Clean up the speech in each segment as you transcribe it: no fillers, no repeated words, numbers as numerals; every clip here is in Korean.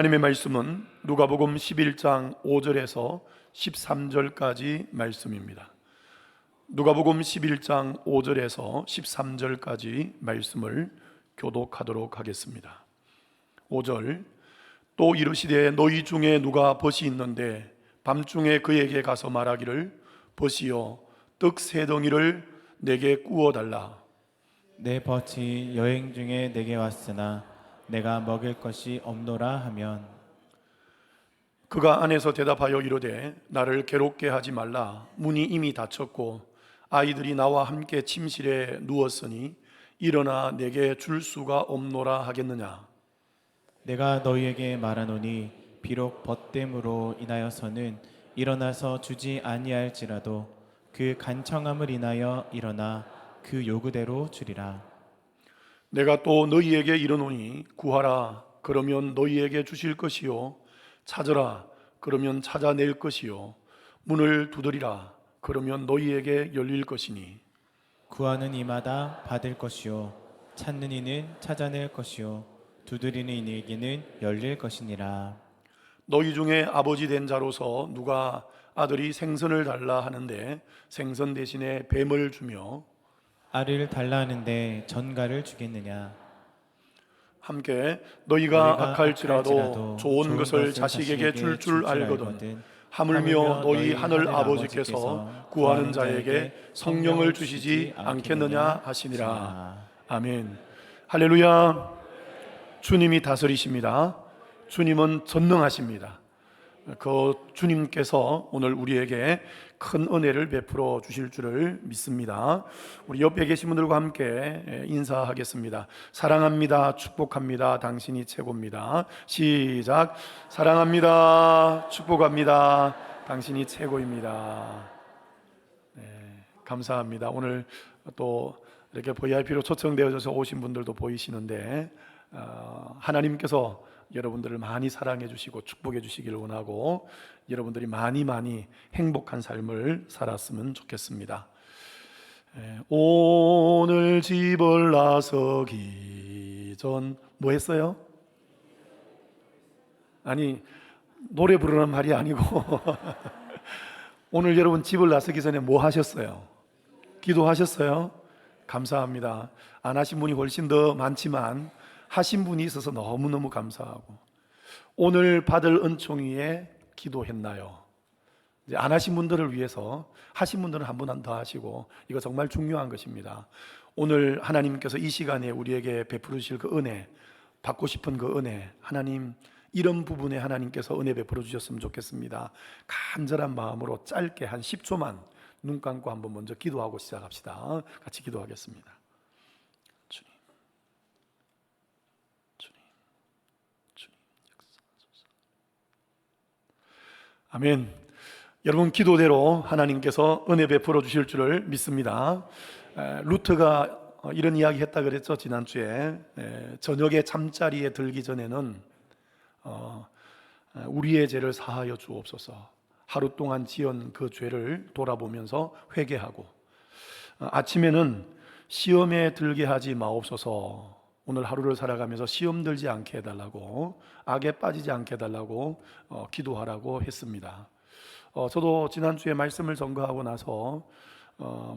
하나님의 말씀은 누가복음 11장 5절에서 13절까지 말씀입니다. 누가복음 11장 5절에서 13절까지 말씀을 교독하도록 하겠습니다. 5절. 또 이르시되 너희 중에 누가 벗이 있는데 밤중에 그에게 가서 말하기를 벗이여 떡 세 덩이를 내게 구워 달라. 내 벗이 여행 중에 내게 왔으나 내가 먹을 것이 없노라 하면 그가 안에서 대답하여 이르되 나를 괴롭게 하지 말라. 문이 이미 닫혔고 아이들이 나와 함께 침실에 누웠으니 일어나 내게 줄 수가 없노라 하겠느냐. 내가 너희에게 말하노니 비록 벗됨으로 인하여서는 일어나서 주지 아니할지라도 그 간청함을 인하여 일어나 그 요구대로 주리라. 내가 또 너희에게 이르노니 구하라 그러면 너희에게 주실 것이요 찾으라 그러면 찾아낼 것이요 문을 두드리라 그러면 너희에게 열릴 것이니 구하는 이마다 받을 것이요 찾는 이는 찾아낼 것이요 두드리는 이에게는 열릴 것이니라. 너희 중에 아버지 된 자로서 누가 아들이 생선을 달라 하는데 생선 대신에 뱀을 주며 알을 달라 하는데 전갈을 주겠느냐. 함께 너희가 악할지라도 좋은 것을 자식에게 줄 줄 알거든 하물며 너희 하늘 아버지께서 구하는 자에게 성령을 주시지 않겠느냐 하시니라. 아멘. 할렐루야. 주님이 다스리십니다. 주님은 전능하십니다. 그 주님께서 오늘 우리에게 큰 은혜를 베풀어 주실 줄을 믿습니다. 우리 옆에 계신 분들과 함께 인사하겠습니다. 사랑합니다. 축복합니다. 당신이 최고입니다. 시작. 사랑합니다. 축복합니다. 당신이 최고입니다. 네, 감사합니다. 오늘 또 이렇게 VIP로 초청되어져서 오신 분들도 보이시는데 하나님께서 여러분들을 많이 사랑해 주시고 축복해 주시기를 원하고 여러분들이 많이 행복한 삶을 살았으면 좋겠습니다. 오늘 집을 나서기 전 뭐 했어요? 아니 노래 부르는 말이 아니고 오늘 여러분 집을 나서기 전에 뭐 하셨어요? 기도하셨어요? 감사합니다. 안 하신 분이 훨씬 더 많지만 하신 분이 있어서 너무너무 감사하고 오늘 받을 은총 위에 기도했나요? 이제 안 하신 분들을 위해서 하신 분들은 한 분 더 하시고 이거 정말 중요한 것입니다. 오늘 하나님께서 이 시간에 우리에게 베풀으실 그 은혜, 받고 싶은 그 은혜, 하나님 이런 부분에 하나님께서 은혜 베풀어 주셨으면 좋겠습니다. 간절한 마음으로 짧게 한 10초만 눈 감고 한번 먼저 기도하고 시작합시다. 같이 기도하겠습니다. 아멘. 여러분 기도대로 하나님께서 은혜 베풀어 주실 줄을 믿습니다. 루트가 이런 이야기 했다 그랬죠. 지난주에 저녁에 잠자리에 들기 전에는 우리의 죄를 사하여 주옵소서. 하루 동안 지은 그 죄를 돌아보면서 회개하고 아침에는 시험에 들게 하지 마옵소서. 오늘 하루를 살아가면서 시험 들지 않게 해달라고, 악에 빠지지 않게 해달라고 기도하라고 했습니다. 저도 지난주에 말씀을 전거하고 나서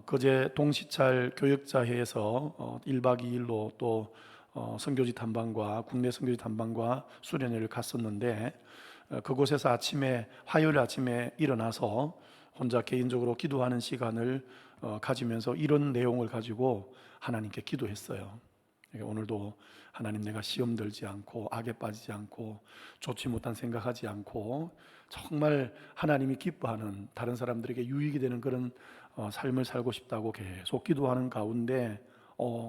그제 동시찰 교역자회에서 1박 2일로 또 선교지 탐방과 국내 선교지 탐방과 수련회를 갔었는데 그곳에서 아침에 화요일 아침에 일어나서 혼자 개인적으로 기도하는 시간을 가지면서 이런 내용을 가지고 하나님께 기도했어요. 오늘도 하나님 내가 시험 들지 않고 악에 빠지지 않고 좋지 못한 생각하지 않고 정말 하나님이 기뻐하는 다른 사람들에게 유익이 되는 그런 삶을 살고 싶다고 계속 기도하는 가운데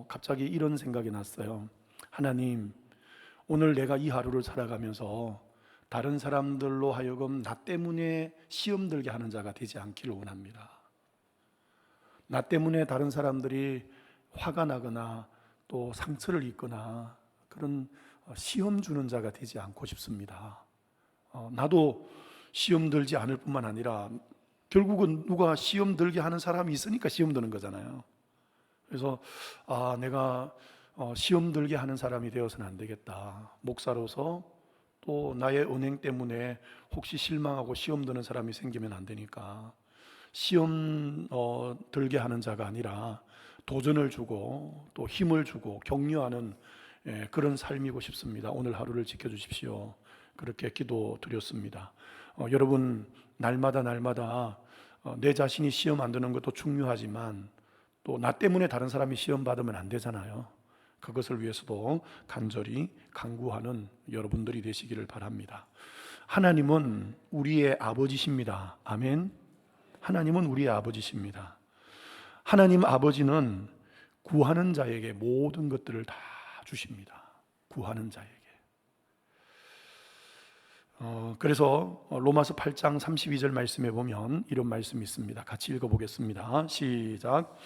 갑자기 이런 생각이 났어요. 하나님 오늘 내가 이 하루를 살아가면서 다른 사람들로 하여금 나 때문에 시험 들게 하는 자가 되지 않기를 원합니다. 나 때문에 다른 사람들이 화가 나거나 또 상처를 입거나 그런 시험 주는 자가 되지 않고 싶습니다. 나도 시험 들지 않을 뿐만 아니라 결국은 누가 시험 들게 하는 사람이 있으니까 시험 드는 거잖아요. 그래서 내가 시험 들게 하는 사람이 되어서는 안 되겠다. 목사로서 또 나의 은행 때문에 혹시 실망하고 시험 드는 사람이 생기면 안 되니까 시험 들게 하는 자가 아니라 도전을 주고 또 힘을 주고 격려하는 그런 삶이고 싶습니다. 오늘 하루를 지켜주십시오. 그렇게 기도드렸습니다. 여러분 날마다 내 자신이 시험 안 드는 것도 중요하지만 또 나 때문에 다른 사람이 시험 받으면 안 되잖아요. 그것을 위해서도 간절히 간구하는 여러분들이 되시기를 바랍니다. 하나님은 우리의 아버지십니다. 아멘. 하나님은 우리의 아버지십니다. 하나님 아버지는 구하는 자에게 모든 것들을 다 주십니다. 구하는 자에게. 그래서 로마서 8장 32절 말씀에 보면 이런 말씀이 있습니다. 같이 읽어보겠습니다. 시작.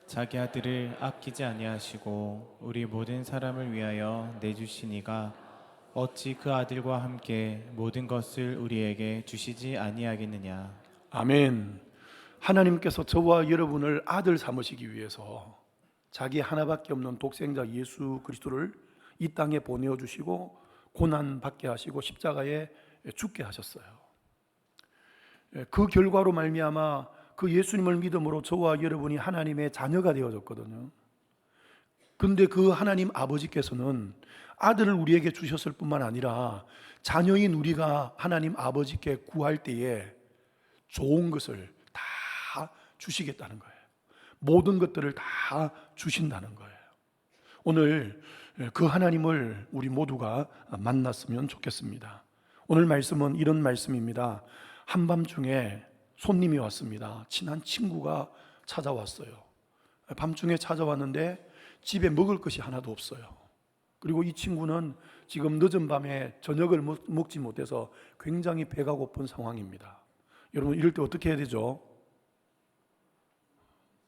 자기 아들을 아끼지 아니하시고 우리 모든 사람을 위하여 내주시니가 어찌 그 아들과 함께 모든 것을 우리에게 주시지 아니하겠느냐. 아멘. 하나님께서 저와 여러분을 아들 삼으시기 위해서 자기 하나밖에 없는 독생자 예수 그리스도를 이 땅에 보내어주시고 고난 받게 하시고 십자가에 죽게 하셨어요. 그 결과로 말미암아 그 예수님을 믿음으로 저와 여러분이 하나님의 자녀가 되어졌거든요. 근데 그 하나님 아버지께서는 아들을 우리에게 주셨을 뿐만 아니라 자녀인 우리가 하나님 아버지께 구할 때에 좋은 것을 다 주시겠다는 거예요. 모든 것들을 다 주신다는 거예요. 오늘 그 하나님을 우리 모두가 만났으면 좋겠습니다. 오늘 말씀은 이런 말씀입니다. 한밤중에 손님이 왔습니다. 친한 친구가 찾아왔어요. 밤중에 찾아왔는데 집에 먹을 것이 하나도 없어요. 그리고 이 친구는 지금 늦은 밤에 저녁을 먹지 못해서 굉장히 배가 고픈 상황입니다. 여러분 이럴 때 어떻게 해야 되죠?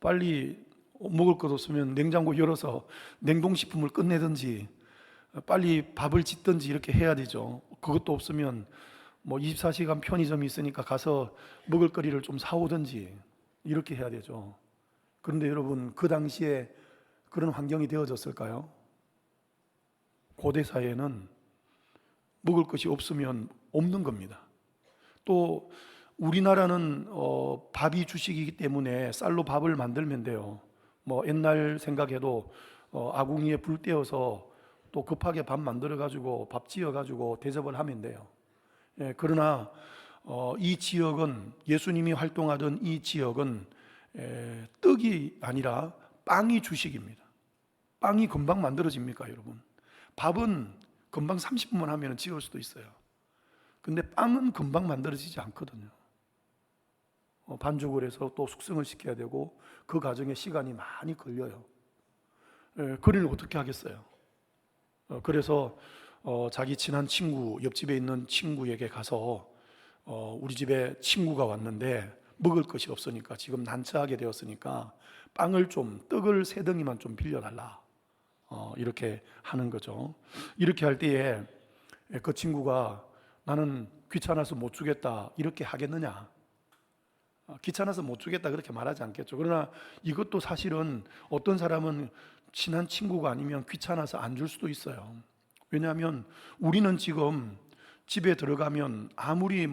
빨리 먹을 것 없으면 냉장고 열어서 냉동식품을 끝내든지 빨리 밥을 짓든지 이렇게 해야 되죠. 그것도 없으면 24시간 편의점이 있으니까 가서 먹을 거리를 좀 사오든지 이렇게 해야 되죠. 그런데 여러분 그 당시에 그런 환경이 되어졌을까요? 고대 사회에는 먹을 것이 없으면 없는 겁니다. 또 우리나라는 밥이 주식이기 때문에 쌀로 밥을 만들면 돼요. 옛날 생각해도 아궁이에 불 떼어서 또 급하게 밥 만들어 가지고 밥 지어 가지고 대접을 하면 돼요. 그러나 이 지역은 예수님이 활동하던 이 지역은 떡이 아니라 빵이 주식입니다. 빵이 금방 만들어집니까, 여러분? 밥은 금방 30분만 하면 지을 수도 있어요. 근데 빵은 금방 만들어지지 않거든요. 반죽을 해서 또 숙성을 시켜야 되고 그 과정에 시간이 많이 걸려요. 그를 어떻게 하겠어요? 그래서 자기 친한 친구, 옆집에 있는 친구에게 가서 우리 집에 친구가 왔는데 먹을 것이 없으니까 지금 난처하게 되었으니까 떡을 3덩이만 좀 빌려달라. 이렇게 하는 거죠. 이렇게 할 때에 그 친구가 나는 귀찮아서 못 주겠다 이렇게 하겠느냐? 귀찮아서 못 주겠다 그렇게 말하지 않겠죠. 그러나 이것도 사실은 어떤 사람은 친한 친구가 아니면 귀찮아서 안 줄 수도 있어요. 왜냐하면 우리는 지금 집에 들어가면 아무리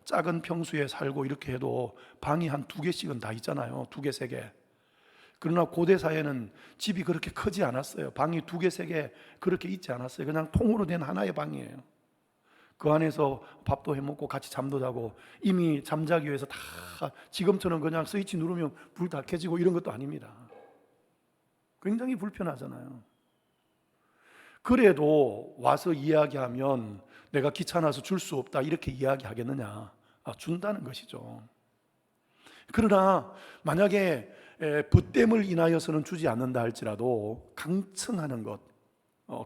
작은 평수에 살고 이렇게 해도 방이 한 2개씩은 다 있잖아요. 2개, 3개. 그러나 고대 사회는 집이 그렇게 크지 않았어요. 방이 2개, 3개 그렇게 있지 않았어요. 그냥 통으로 된 하나의 방이에요. 그 안에서 밥도 해먹고 같이 잠도 자고 이미 잠자기 위해서 다 지금처럼 그냥 스위치 누르면 불 다 켜지고 이런 것도 아닙니다. 굉장히 불편하잖아요. 그래도 와서 이야기하면 내가 귀찮아서 줄 수 없다 이렇게 이야기하겠느냐? 준다는 것이죠. 그러나 만약에 부담을 인하여서는 주지 않는다 할지라도 강청하는 것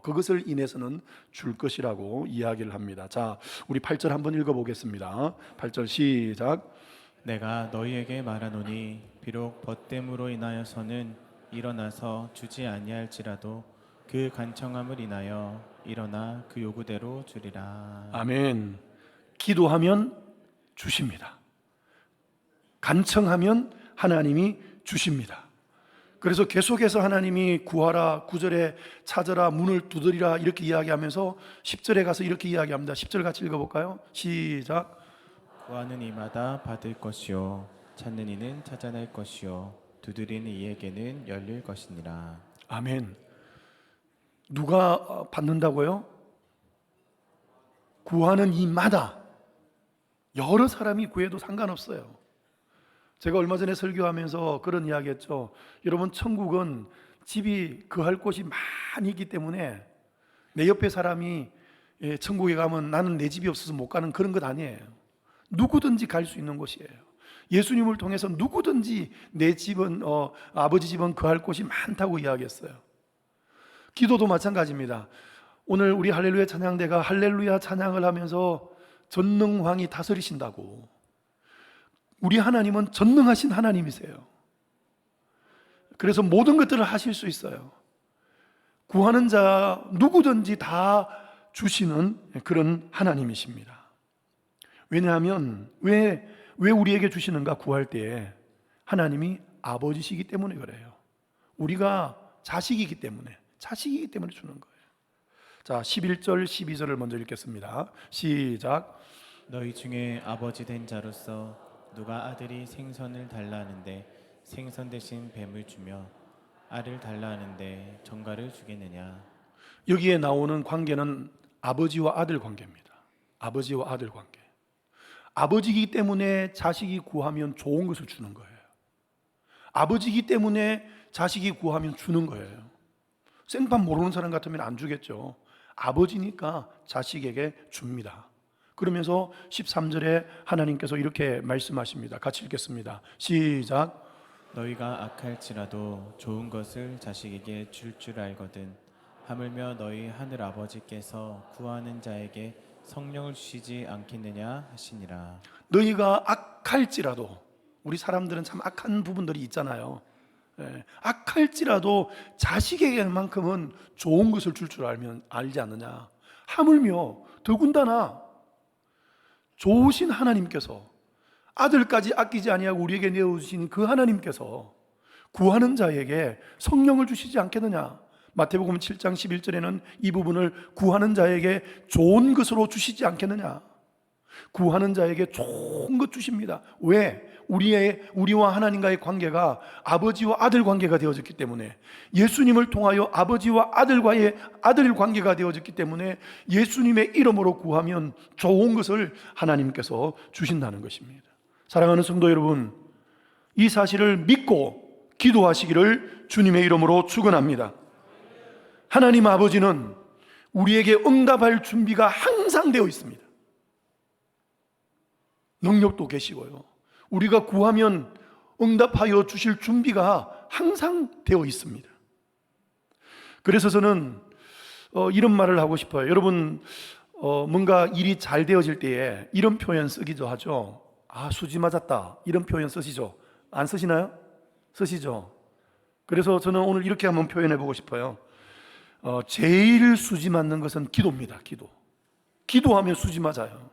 그것을 인해서는 줄 것이라고 이야기를 합니다. 자, 우리 8절 한번 읽어보겠습니다. 8절 시작. 내가 너희에게 말하노니 비록 벗됨으로 인하여서는 일어나서 주지 아니할지라도 그 간청함을 인하여 일어나 그 요구대로 주리라. 아멘. 기도하면 주십니다. 간청하면 하나님이 주십니다. 그래서 계속해서 하나님이 구하라, 9절에 찾아라, 문을 두드리라 이렇게 이야기하면서 10절에 가서 이렇게 이야기합니다. 10절 같이 읽어볼까요? 시작. 구하는 이마다 받을 것이요 찾는 이는 찾아낼 것이요 두드리는 이에게는 열릴 것이니라. 아멘. 누가 받는다고요? 구하는 이마다. 여러 사람이 구해도 상관없어요. 제가 얼마 전에 설교하면서 그런 이야기 했죠. 여러분, 천국은 집이 거할 곳이 많이 있기 때문에 내 옆에 사람이 천국에 가면 나는 내 집이 없어서 못 가는 그런 것 아니에요. 누구든지 갈 수 있는 곳이에요. 예수님을 통해서 누구든지 내 집은 아버지 집은 거할 곳이 많다고 이야기했어요. 기도도 마찬가지입니다. 오늘 우리 할렐루야 찬양대가 할렐루야 찬양을 하면서 전능왕이 다스리신다고. 우리 하나님은 전능하신 하나님이세요. 그래서 모든 것들을 하실 수 있어요. 구하는 자 누구든지 다 주시는 그런 하나님이십니다. 왜냐하면 왜 우리에게 주시는가? 구할 때 하나님이 아버지시기 때문에 그래요. 우리가 자식이기 때문에 주는 거예요. 자, 11절 12절을 먼저 읽겠습니다. 시작. 너희 중에 아버지 된 자로서 누가 아들이 생선을 달라 하는데 생선 대신 뱀을 주며 알을 달라 하는데 정갈을 주겠느냐. 여기에 나오는 관계는 아버지와 아들 관계입니다. 아버지와 아들 관계. 아버지이기 때문에 자식이 구하면 좋은 것을 주는 거예요. 아버지이기 때문에 자식이 구하면 주는 거예요. 생판 모르는 사람 같으면 안 주겠죠. 아버지니까 자식에게 줍니다. 그러면서 13절에 하나님께서 이렇게 말씀하십니다. 같이 읽겠습니다. 시작. 너희가 악할지라도 좋은 것을 자식에게 줄 줄 알거든 하물며 너희 하늘 아버지께서 구하는 자에게 성령을 주시지 않겠느냐 하시니라. 너희가 악할지라도, 우리 사람들은 참 악한 부분들이 있잖아요. 악할지라도 자식에게만큼은 좋은 것을 줄 줄 알지 않느냐. 하물며 더군다나 좋으신 하나님께서 아들까지 아끼지 아니하고 우리에게 내어주신 그 하나님께서 구하는 자에게 성령을 주시지 않겠느냐. 마태복음 7장 11절에는 이 부분을 구하는 자에게 좋은 것으로 주시지 않겠느냐. 구하는 자에게 좋은 것 주십니다. 왜? 우리와 하나님과의 관계가 아버지와 아들 관계가 되어졌기 때문에, 예수님을 통하여 아버지와 아들과의 아들 관계가 되어졌기 때문에 예수님의 이름으로 구하면 좋은 것을 하나님께서 주신다는 것입니다. 사랑하는 성도 여러분, 이 사실을 믿고 기도하시기를 주님의 이름으로 축원합니다. 하나님 아버지는 우리에게 응답할 준비가 항상 되어 있습니다. 능력도 계시고요. 우리가 구하면 응답하여 주실 준비가 항상 되어 있습니다. 그래서 저는 이런 말을 하고 싶어요. 여러분, 뭔가 일이 잘 되어질 때에 이런 표현 쓰기도 하죠. 아, 수지 맞았다, 이런 표현 쓰시죠? 안 쓰시나요? 쓰시죠? 그래서 저는 오늘 이렇게 한번 표현해 보고 싶어요. 제일 수지 맞는 것은 기도입니다. 기도하면 수지 맞아요.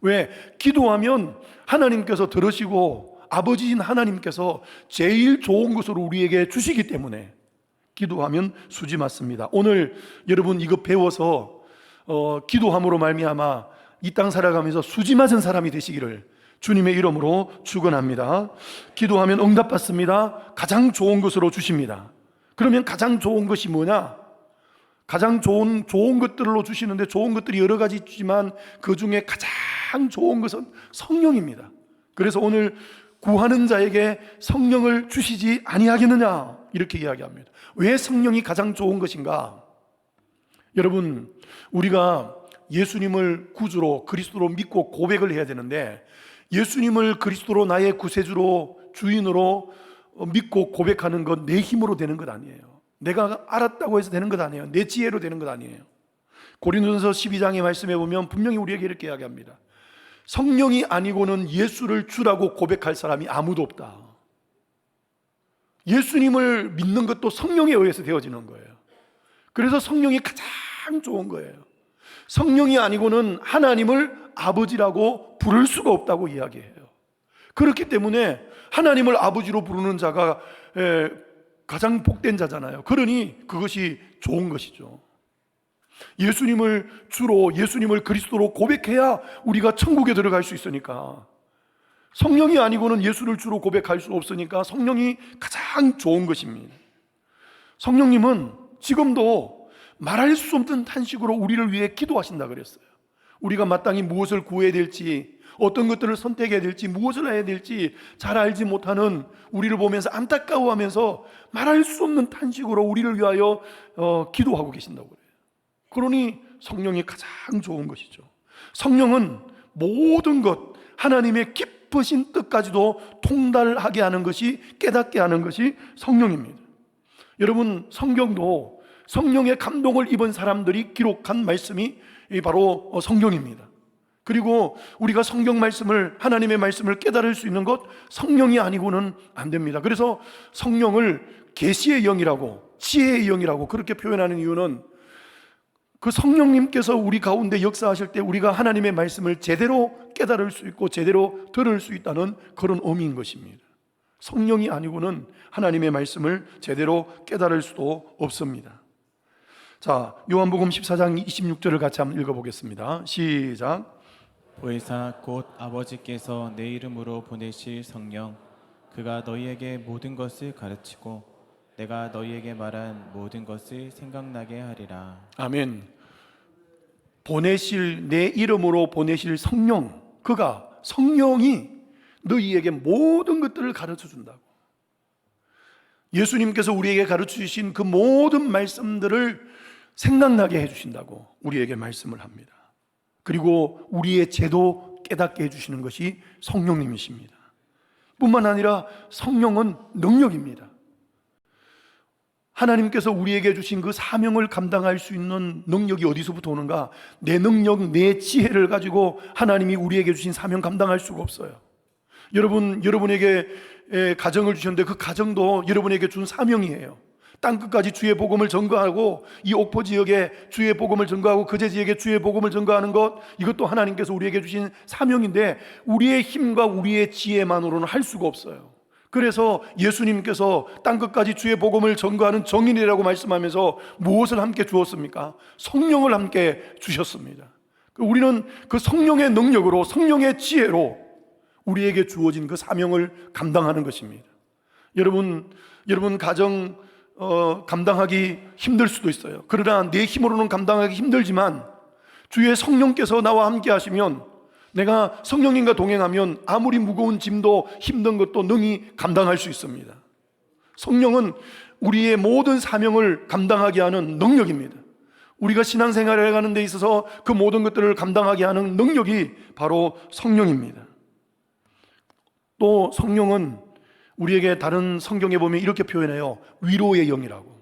왜? 기도하면 하나님께서 들으시고 아버지인 하나님께서 제일 좋은 것으로 우리에게 주시기 때문에 기도하면 수지 맞습니다. 오늘 여러분 이거 배워서 기도함으로 말미암아 이 땅 살아가면서 수지 맞은 사람이 되시기를 주님의 이름으로 축원합니다. 기도하면 응답받습니다. 가장 좋은 것으로 주십니다. 그러면 가장 좋은 것이 뭐냐? 가장 좋은 것들로 주시는데 좋은 것들이 여러 가지 있지만 그 중에 가장 좋은 것은 성령입니다. 그래서 오늘 구하는 자에게 성령을 주시지 아니하겠느냐 이렇게 이야기합니다. 왜 성령이 가장 좋은 것인가? 여러분, 우리가 예수님을 구주로 그리스도로 믿고 고백을 해야 되는데, 예수님을 그리스도로 나의 구세주로 주인으로 믿고 고백하는 건 내 힘으로 되는 것 아니에요. 내가 알았다고 해서 되는 것 아니에요. 내 지혜로 되는 것 아니에요. 고린도전서 12장의 말씀에 보면 분명히 우리에게 이렇게 이야기합니다. 성령이 아니고는 예수를 주라고 고백할 사람이 아무도 없다. 예수님을 믿는 것도 성령에 의해서 되어지는 거예요. 그래서 성령이 가장 좋은 거예요. 성령이 아니고는 하나님을 아버지라고 부를 수가 없다고 이야기해요. 그렇기 때문에 하나님을 아버지로 부르는 자가 가장 복된 자잖아요. 그러니 그것이 좋은 것이죠. 예수님을 주로, 예수님을 그리스도로 고백해야 우리가 천국에 들어갈 수 있으니까, 성령이 아니고는 예수를 주로 고백할 수 없으니까 성령이 가장 좋은 것입니다. 성령님은 지금도 말할 수 없는 탄식으로 우리를 위해 기도하신다 그랬어요. 우리가 마땅히 무엇을 구해야 될지, 어떤 것들을 선택해야 될지, 무엇을 해야 될지 잘 알지 못하는 우리를 보면서 안타까워하면서 말할 수 없는 탄식으로 우리를 위하여 기도하고 계신다고 그래요. 그러니 성령이 가장 좋은 것이죠. 성령은 모든 것, 하나님의 깊으신 뜻까지도 통달하게 하는 것이, 깨닫게 하는 것이 성령입니다. 여러분, 성경도 성령의 감동을 입은 사람들이 기록한 말씀이 바로 성경입니다. 그리고 우리가 성경 말씀을, 하나님의 말씀을 깨달을 수 있는 것, 성령이 아니고는 안 됩니다. 그래서 성령을 계시의 영이라고, 지혜의 영이라고 그렇게 표현하는 이유는, 그 성령님께서 우리 가운데 역사하실 때 우리가 하나님의 말씀을 제대로 깨달을 수 있고 제대로 들을 수 있다는 그런 의미인 것입니다. 성령이 아니고는 하나님의 말씀을 제대로 깨달을 수도 없습니다. 자, 요한복음 14장 26절을 같이 한번 읽어보겠습니다. 시작. 보혜사 곧 아버지께서 내 이름으로 보내실 성령, 그가 너희에게 모든 것을 가르치고 내가 너희에게 말한 모든 것을 생각나게 하리라. 아멘. 보내실, 내 이름으로 보내실 성령, 그가, 성령이 너희에게 모든 것들을 가르쳐 준다고. 예수님께서 우리에게 가르쳐 주신 그 모든 말씀들을 생각나게 해주신다고 우리에게 말씀을 합니다. 그리고 우리의 죄도 깨닫게 해주시는 것이 성령님이십니다. 뿐만 아니라 성령은 능력입니다. 하나님께서 우리에게 주신 그 사명을 감당할 수 있는 능력이 어디서부터 오는가? 내 능력, 내 지혜를 가지고 하나님이 우리에게 주신 사명 감당할 수가 없어요. 여러분에게 가정을 주셨는데 그 가정도 여러분에게 준 사명이에요. 땅끝까지 주의 복음을 전거하고, 이 옥포 지역에 주의 복음을 전거하고 거제 지역에 주의 복음을 전거하는 것, 이것도 하나님께서 우리에게 주신 사명인데 우리의 힘과 우리의 지혜만으로는 할 수가 없어요. 그래서 예수님께서 땅끝까지 주의 복음을 전거하는 정인이라고 말씀하면서 무엇을 함께 주었습니까? 성령을 함께 주셨습니다. 우리는 그 성령의 능력으로, 성령의 지혜로 우리에게 주어진 그 사명을 감당하는 것입니다. 여러분 가정 감당하기 힘들 수도 있어요. 그러나 내 힘으로는 감당하기 힘들지만 주의 성령께서 나와 함께 하시면, 내가 성령님과 동행하면 아무리 무거운 짐도 힘든 것도 능히 감당할 수 있습니다. 성령은 우리의 모든 사명을 감당하게 하는 능력입니다. 우리가 신앙생활을 해가는 데 있어서 그 모든 것들을 감당하게 하는 능력이 바로 성령입니다. 또 성령은 우리에게 다른 성경에 보면 이렇게 표현해요. 위로의 영이라고.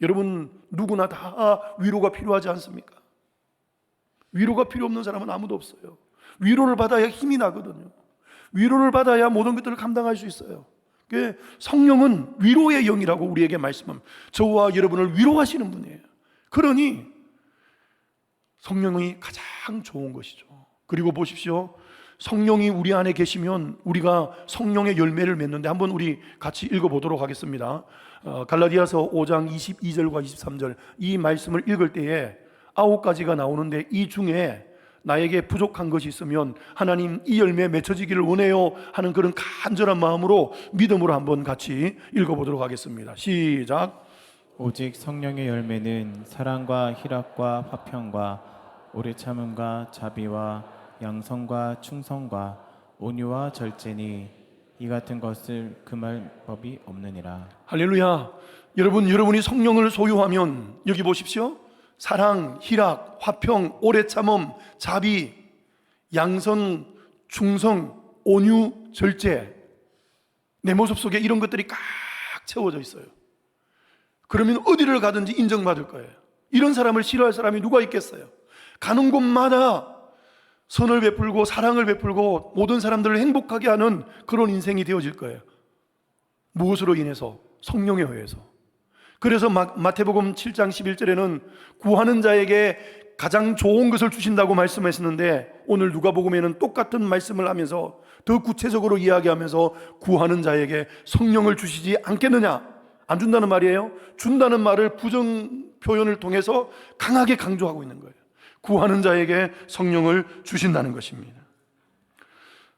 여러분, 누구나 다 위로가 필요하지 않습니까? 위로가 필요 없는 사람은 아무도 없어요. 위로를 받아야 힘이 나거든요. 위로를 받아야 모든 것들을 감당할 수 있어요. 성령은 위로의 영이라고 우리에게 말씀합니다. 저와 여러분을 위로하시는 분이에요. 그러니 성령이 가장 좋은 것이죠. 그리고 보십시오. 성령이 우리 안에 계시면 우리가 성령의 열매를 맺는데, 한번 우리 같이 읽어보도록 하겠습니다. 갈라디아서 5장 22절과 23절, 이 말씀을 읽을 때에 9가지가 나오는데, 이 중에 나에게 부족한 것이 있으면 하나님 이 열매 맺혀지기를 원해요 하는 그런 간절한 마음으로, 믿음으로 한번 같이 읽어보도록 하겠습니다. 시작. 오직 성령의 열매는 사랑과 희락과 화평과 오래 참음과 자비와 양성과 충성과 온유와 절제니 이 같은 것을 금할 법이 없느니라. 할렐루야. 여러분이 성령을 소유하면, 여기 보십시오. 사랑, 희락, 화평, 오래 참음, 자비, 양선, 충성, 온유, 절제, 내 모습 속에 이런 것들이 꽉 채워져 있어요. 그러면 어디를 가든지 인정받을 거예요. 이런 사람을 싫어할 사람이 누가 있겠어요? 가는 곳마다 선을 베풀고 사랑을 베풀고 모든 사람들을 행복하게 하는 그런 인생이 되어질 거예요. 무엇으로 인해서? 성령에 의해서. 그래서 마태복음 7장 11절에는 구하는 자에게 가장 좋은 것을 주신다고 말씀하셨는데, 오늘 누가복음에는 똑같은 말씀을 하면서 더 구체적으로 이야기하면서 구하는 자에게 성령을 주시지 않겠느냐, 안 준다는 말이에요? 준다는 말을 부정 표현을 통해서 강하게 강조하고 있는 거예요. 구하는 자에게 성령을 주신다는 것입니다.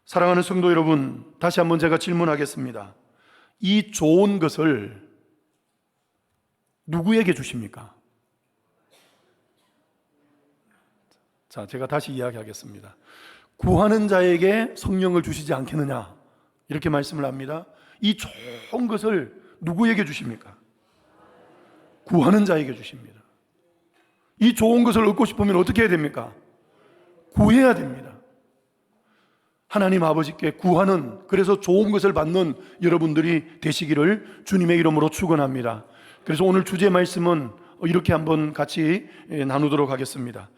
사랑하는 성도 여러분, 다시 한번 제가 질문하겠습니다. 이 좋은 것을 누구에게 주십니까? 자, 제가 다시 이야기하겠습니다. 구하는 자에게 성령을 주시지 않겠느냐, 이렇게 말씀을 합니다. 이 좋은 것을 누구에게 주십니까? 구하는 자에게 주십니다. 이 좋은 것을 얻고 싶으면 어떻게 해야 됩니까? 구해야 됩니다. 하나님 아버지께 구하는, 그래서 좋은 것을 받는 여러분들이 되시기를 주님의 이름으로 축원합니다. 그래서 오늘 주제 말씀은 이렇게 한번 같이 나누도록 하겠습니다.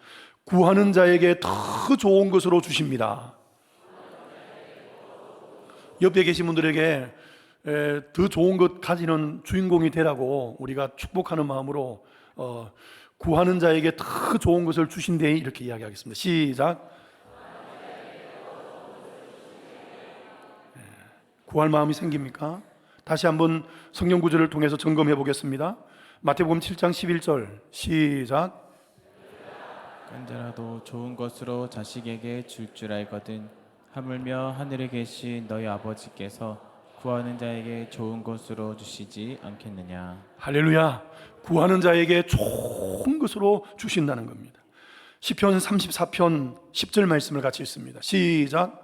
구하는 자에게 더 좋은 것으로 주십니다. 옆에 계신 분들에게 더 좋은 것 가지는 주인공이 되라고 우리가 축복하는 마음으로 구하는 자에게 더 좋은 것을 주신대, 이렇게 이야기하겠습니다. 시작. 구할 마음이 생깁니까? 다시 한번 성경 구절을 통해서 점검해 보겠습니다. 마태복음 7장 11절 시작. 간자라도 좋은 것으로 자식에게 줄 줄 알거든 하물며 하늘에 계신 너희 아버지께서 구하는 자에게 좋은 것으로 주시지 않겠느냐. 할렐루야. 구하는 자에게 좋은 것으로 주신다는 겁니다. 시편 34편 10절 말씀을 같이 읽습니다. 시작.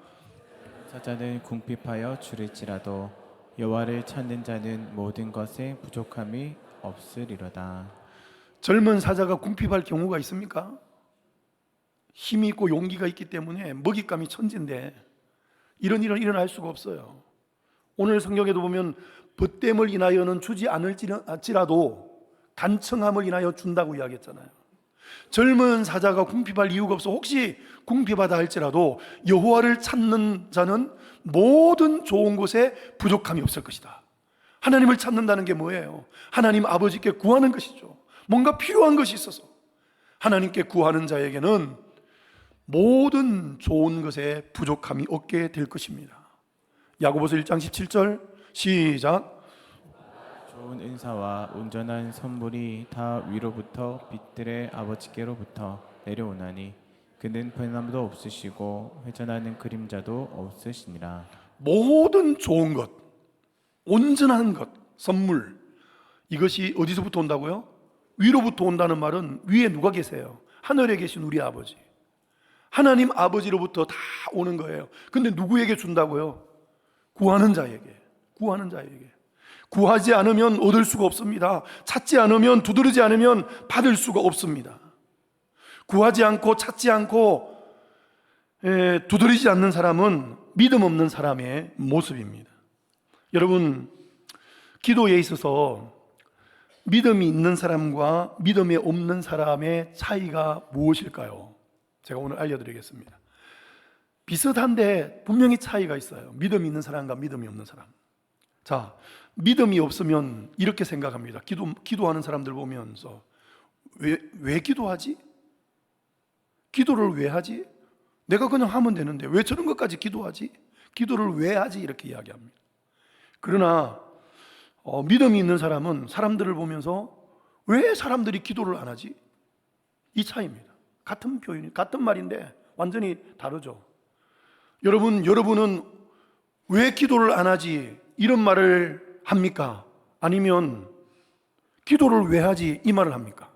사자는 궁핍하여 줄일지라도 여호와를 찾는 자는 모든 것에 부족함이 없으리로다. 젊은 사자가 궁핍할 경우가 있습니까? 힘이 있고 용기가 있기 때문에 먹잇감이 천진데 이런 일은 일어날 수가 없어요. 오늘 성경에도 보면 벗됨을 인하여는 주지 않을지라도 간청함을 인하여 준다고 이야기했잖아요. 젊은 사자가 궁핍할 이유가 없어. 혹시 궁핍하다 할지라도 여호와를 찾는 자는 모든 좋은 곳에 부족함이 없을 것이다. 하나님을 찾는다는 게 뭐예요? 하나님 아버지께 구하는 것이죠. 뭔가 필요한 것이 있어서 하나님께 구하는 자에게는 모든 좋은 것에 부족함이 없게 될 것입니다. 야고보서 1장 17절 시작. 좋은 은사와 온전한 선물이 다 위로부터 빛들의 아버지께로부터 내려오나니 그는 변함도 없으시고 회전하는 그림자도 없으시니라. 모든 좋은 것, 온전한 것, 선물, 이것이 어디서부터 온다고요? 위로부터 온다는 말은 위에 누가 계세요? 하늘에 계신 우리 아버지, 하나님 아버지로부터 다 오는 거예요. 근데 누구에게 준다고요? 구하는 자에게. 구하는 자에게. 구하지 않으면 얻을 수가 없습니다. 찾지 않으면, 두드리지 않으면 받을 수가 없습니다. 구하지 않고 찾지 않고 두드리지 않는 사람은 믿음 없는 사람의 모습입니다. 여러분, 기도에 있어서 믿음이 있는 사람과 믿음이 없는 사람의 차이가 무엇일까요? 제가 오늘 알려드리겠습니다. 비슷한데 분명히 차이가 있어요. 믿음이 있는 사람과 믿음이 없는 사람. 자, 믿음이 없으면 이렇게 생각합니다. 기도하는 사람들 보면서 왜 기도하지? 기도를 왜 하지? 내가 그냥 하면 되는데 왜 저런 것까지 기도하지? 기도를 왜 하지? 이렇게 이야기합니다. 그러나 믿음이 있는 사람은 사람들을 보면서 왜 사람들이 기도를 안 하지? 이 차이입니다. 같은 표현이, 같은 말인데 완전히 다르죠. 여러분은 왜 기도를 안 하지? 이런 말을 합니까? 아니면 기도를 왜 하지? 이 말을 합니까?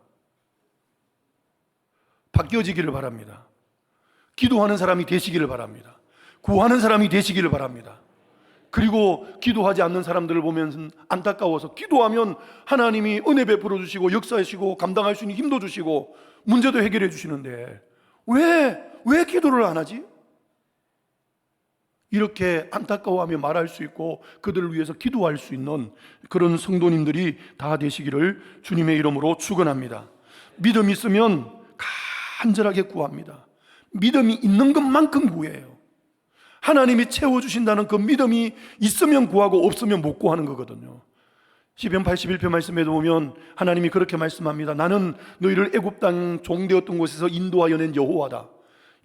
바뀌어지기를 바랍니다. 기도하는 사람이 되시기를 바랍니다. 구하는 사람이 되시기를 바랍니다. 그리고 기도하지 않는 사람들을 보면 안타까워서, 기도하면 하나님이 은혜 베풀어 주시고 역사하시고 감당할 수 있는 힘도 주시고 문제도 해결해 주시는데 왜 기도를 안 하지? 이렇게 안타까워하며 말할 수 있고 그들을 위해서 기도할 수 있는 그런 성도님들이 다 되시기를 주님의 이름으로 축원합니다. 믿음이 있으면 간절하게 구합니다. 믿음이 있는 것만큼 구해요. 하나님이 채워주신다는 그 믿음이 있으면 구하고 없으면 못 구하는 거거든요. 시편 81편 말씀에도 보면 하나님이 그렇게 말씀합니다. 나는 너희를 애굽 땅 종되었던 곳에서 인도하여 낸 여호와다.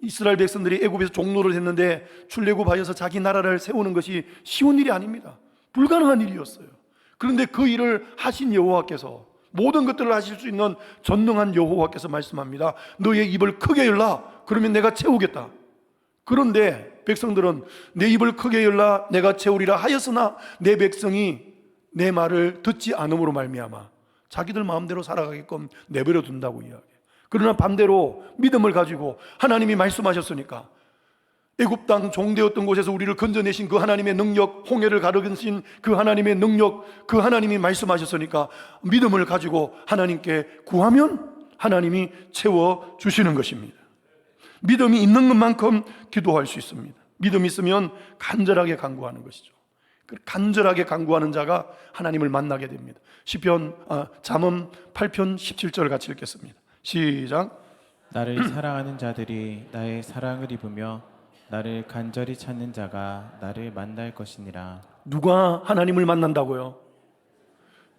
이스라엘 백성들이 애굽에서 종노를 했는데 출애굽하여서 자기 나라를 세우는 것이 쉬운 일이 아닙니다. 불가능한 일이었어요. 그런데 그 일을 하신 여호와께서, 모든 것들을 하실 수 있는 전능한 여호와께서 말씀합니다. 너의 입을 크게 열라. 그러면 내가 채우겠다. 그런데 백성들은 내 입을 크게 열라 내가 채우리라 하였으나 내 백성이 내 말을 듣지 않음으로 말미암아 자기들 마음대로 살아가게끔 내버려 둔다고 이야기해요. 그러나 반대로 믿음을 가지고 하나님이 말씀하셨으니까, 애굽 땅 종되었던 곳에서 우리를 건져내신 그 하나님의 능력, 홍해를 가르신 그 하나님의 능력, 그 하나님이 말씀하셨으니까 믿음을 가지고 하나님께 구하면 하나님이 채워주시는 것입니다. 믿음이 있는 것만큼 기도할 수 있습니다. 믿음이 있으면 간절하게 간구하는 것이죠. 간절하게 간구하는 자가 하나님을 만나게 됩니다. 잠언 8편 17절 같이 읽겠습니다. 시작. 나를 사랑하는 자들이 나의 사랑을 입으며 나를 간절히 찾는 자가 나를 만날 것이니라. 누가 하나님을 만난다고요?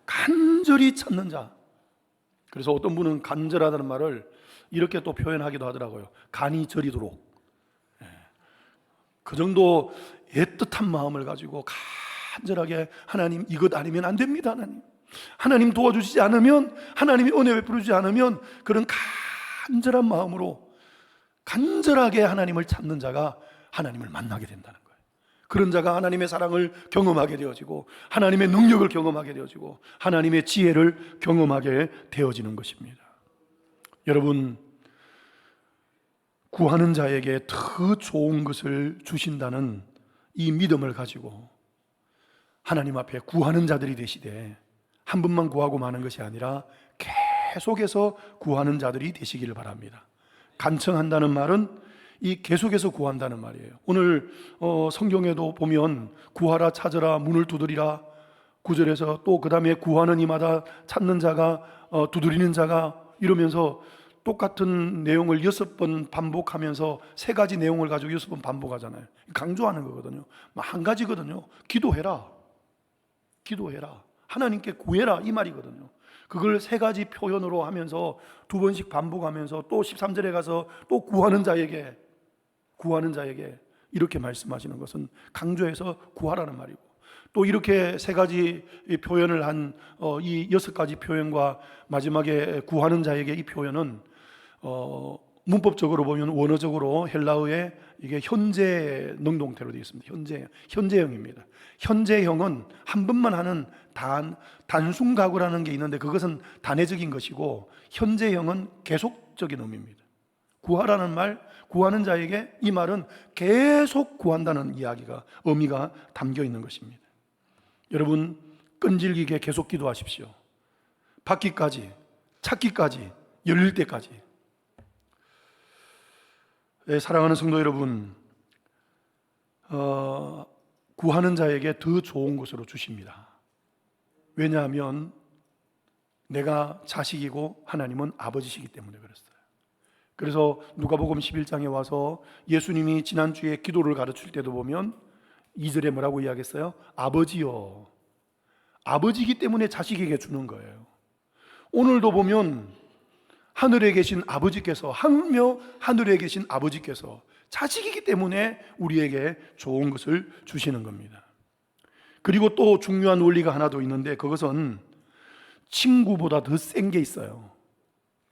간절히 찾는 자. 그래서 어떤 분은 간절하다는 말을 이렇게 또 표현하기도 하더라고요. 간이 저리도록. 그 정도 애틋한 마음을 가지고 간절하게 하나님 이것 아니면 안 됩니다. 하나님 도와주시지 않으면, 하나님이 은혜 베풀어 주지 않으면, 그런 간절한 마음으로 간절하게 하나님을 찾는 자가 하나님을 만나게 된다는 거예요. 그런 자가 하나님의 사랑을 경험하게 되어지고 하나님의 능력을 경험하게 되어지고 하나님의 지혜를 경험하게 되어지는 것입니다. 여러분, 구하는 자에게 더 좋은 것을 주신다는 이 믿음을 가지고 하나님 앞에 구하는 자들이 되시되, 한 번만 구하고 마는 것이 아니라 계속해서 구하는 자들이 되시기를 바랍니다. 간청한다는 말은 이 계속해서 구한다는 말이에요. 오늘 성경에도 보면 구하라, 찾으라, 문을 두드리라 9절에서 또 그 다음에 구하는 이마다 찾는 자가, 두드리는 자가, 이러면서 똑같은 내용을 6번 반복하면서 3가지 내용을 가지고 6번 반복하잖아요. 강조하는 거거든요. 한 가지거든요. 기도해라, 기도해라, 하나님께 구해라, 이 말이거든요. 그걸 3가지 표현으로 하면서 2번씩 반복하면서 또 13절에 가서 또 구하는 자에게 이렇게 말씀하시는 것은 강조해서 구하라는 말이고, 또 이렇게 3가지 표현을 한 이 6가지 표현과 마지막에 구하는 자에게 이 표현은 문법적으로 보면 원어적으로 헬라어에 이게 현재 능동태로 되어 있습니다. 현재형입니다. 현재형은 한 번만 하는 단순가구라는 게 있는데 그것은 단회적인 것이고, 현재형은 계속적인 의미입니다. 구하라는 말, 구하는 자에게 이 말은 계속 구한다는 의미가 담겨 있는 것입니다. 여러분, 끈질기게 계속 기도하십시오. 받기까지, 찾기까지, 열릴 때까지. 사랑하는 성도 여러분, 구하는 자에게 더 좋은 것으로 주십니다. 왜냐하면 내가 자식이고 하나님은 아버지시기 때문에 그랬어요. 그래서 누가복음 11장에 와서 예수님이 지난주에 기도를 가르칠 때도 보면 2절에 뭐라고 이야기했어요? 아버지요. 아버지이기 때문에 자식에게 주는 거예요. 오늘도 보면 하늘에 계신 아버지께서, 하늘에 계신 아버지께서 자식이기 때문에 우리에게 좋은 것을 주시는 겁니다. 그리고 또 중요한 원리가 하나 더 있는데, 그것은 친구보다 더 센 게 있어요.